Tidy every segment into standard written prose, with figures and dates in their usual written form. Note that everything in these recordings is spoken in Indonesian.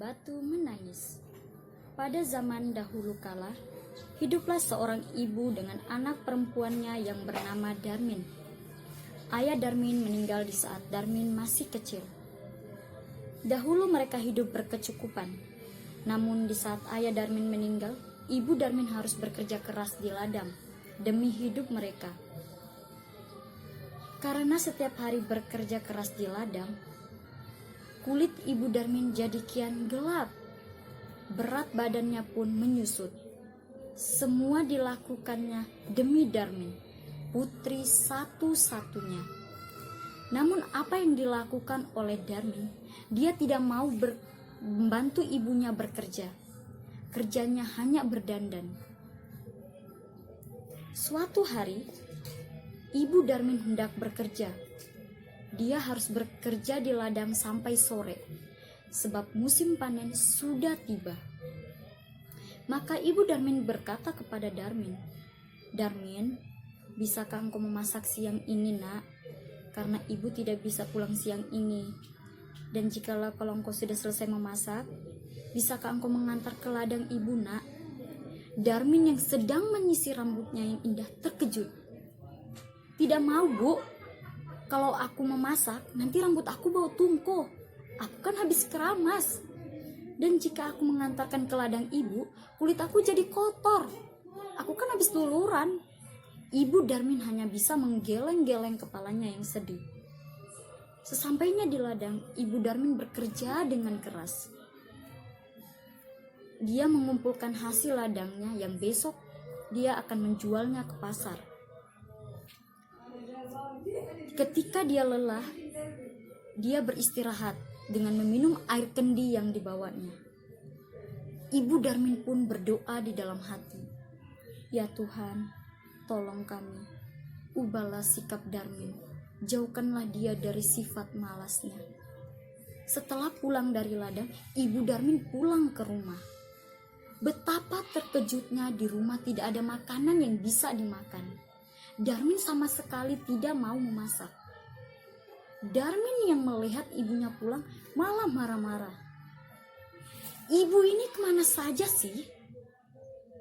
batu menangis. Pada zaman dahulu kala, hiduplah seorang ibu dengan anak perempuannya yang bernama Darmin. Ayah Darmin meninggal di saat Darmin masih kecil. Dahulu mereka hidup berkecukupan. Namun di saat ayah Darmin meninggal, ibu Darmin harus bekerja keras di ladang demi hidup mereka. Karena setiap hari bekerja keras di ladang, kulit ibu Darmin jadi kian gelap. Berat badannya pun menyusut. Semua dilakukannya demi Darmin, putri satu-satunya. Namun apa yang dilakukan oleh Darmin, dia tidak mau membantu ibunya bekerja. Kerjanya hanya berdandan. Suatu hari, ibu Darmin hendak bekerja. Dia harus bekerja di ladang sampai sore, sebab musim panen sudah tiba. Maka ibu Darmin berkata kepada Darmin, "Darmin, bisakah engkau memasak siang ini, nak? Karena ibu tidak bisa pulang siang ini. Dan jikalau kalau engkau sudah selesai memasak, bisakah engkau mengantar ke ladang ibu, nak?" Darmin yang sedang menyisir rambutnya yang indah terkejut. "Tidak mau, Bu. Kalau aku memasak, nanti rambut aku bau tungku. Aku kan habis keramas. Dan jika aku mengantarkan ke ladang ibu, kulit aku jadi kotor. Aku kan habis luluran." Ibu Darmin hanya bisa menggeleng-geleng kepalanya yang sedih. Sesampainya di ladang, ibu Darmin bekerja dengan keras. Dia mengumpulkan hasil ladangnya yang besok dia akan menjualnya ke pasar. Ketika dia lelah, dia beristirahat dengan meminum air kendi yang dibawanya. Ibu Darmin pun berdoa di dalam hati, "Ya Tuhan, tolong kami, ubahlah sikap Darmin, jauhkanlah dia dari sifat malasnya." Setelah pulang dari ladang, ibu Darmin pulang ke rumah. Betapa terkejutnya di rumah tidak ada makanan yang bisa dimakan. Darmin sama sekali tidak mau memasak. Darmin yang melihat ibunya pulang malah marah-marah. "Ibu ini kemana saja sih?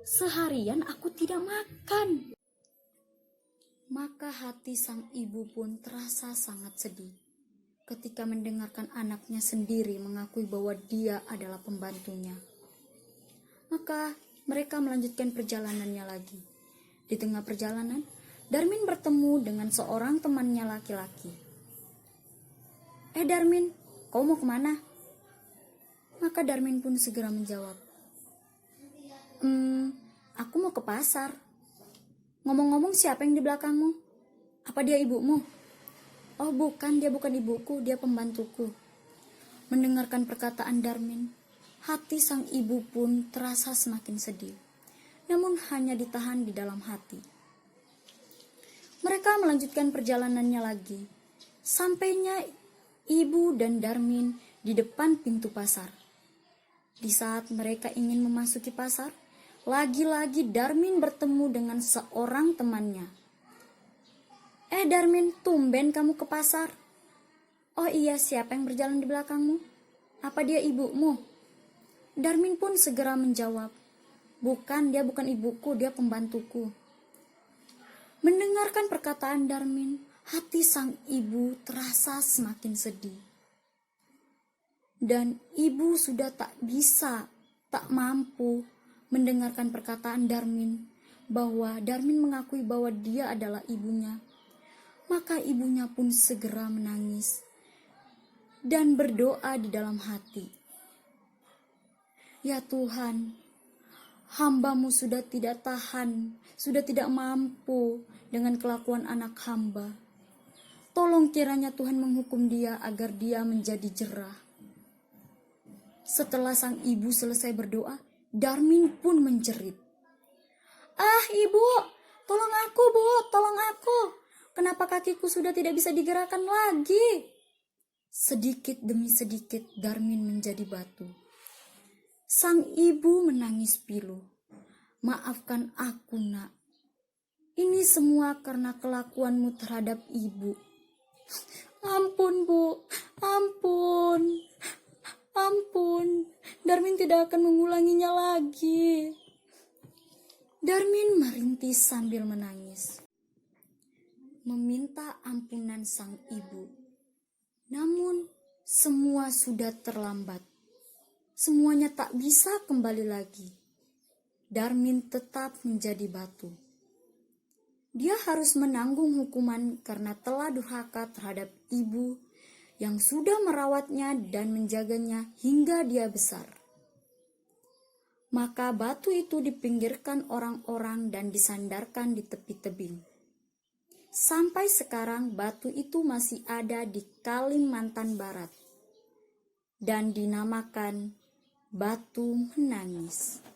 Seharian aku tidak makan." Maka hati sang ibu pun terasa sangat sedih ketika mendengarkan anaknya sendiri mengakui bahwa dia adalah pembantunya. Maka mereka melanjutkan perjalanannya lagi. Di tengah perjalanan, Darmin bertemu dengan seorang temannya laki-laki. Darmin, kau mau kemana?" Maka Darmin pun segera menjawab, Aku mau ke pasar." "Ngomong-ngomong, siapa yang di belakangmu? Apa dia ibumu?" "Oh bukan, dia bukan ibuku, dia pembantuku." Mendengarkan perkataan Darmin, hati sang ibu pun terasa semakin sedih, namun hanya ditahan di dalam hati. Mereka melanjutkan perjalanannya lagi. Sampainya ibu dan Darmin di depan pintu pasar. Di saat mereka ingin memasuki pasar, lagi-lagi Darmin bertemu dengan seorang temannya. Darmin, tumben kamu ke pasar." "Oh iya, siapa yang berjalan di belakangmu? Apa dia ibumu?" Darmin pun segera menjawab, "Bukan, dia bukan ibuku, dia pembantuku." Mendengarkan perkataan Darmin, hati sang ibu terasa semakin sedih. Dan ibu sudah tak mampu mendengarkan perkataan Darmin, bahwa Darmin mengakui bahwa dia adalah ibunya. Maka ibunya pun segera menangis dan berdoa di dalam hati, "Ya Tuhan, hamba-Mu sudah tidak tahan, sudah tidak mampu dengan kelakuan anak hamba. Tolong kiranya Tuhan menghukum dia agar dia menjadi jerah." Setelah sang ibu selesai berdoa, Darmin pun menjerit, Ibu, tolong aku, Bu, tolong aku. Kenapa kakiku sudah tidak bisa digerakkan lagi?" Sedikit demi sedikit Darmin menjadi batu. Sang ibu menangis pilu. "Maafkan aku, nak. Ini semua karena kelakuanmu terhadap ibu." "Ampun, Bu, ampun. Darmin tidak akan mengulanginya lagi. Darmin merintih sambil menangis, meminta ampunan sang ibu. Namun semua sudah terlambat. Semuanya tak bisa kembali lagi. Darmin tetap menjadi batu. Dia harus menanggung hukuman karena telah durhaka terhadap ibu yang sudah merawatnya dan menjaganya hingga dia besar. Maka batu itu dipinggirkan orang-orang dan disandarkan di tepi tebing. Sampai sekarang batu itu masih ada di Kalimantan Barat dan dinamakan Batu Menangis.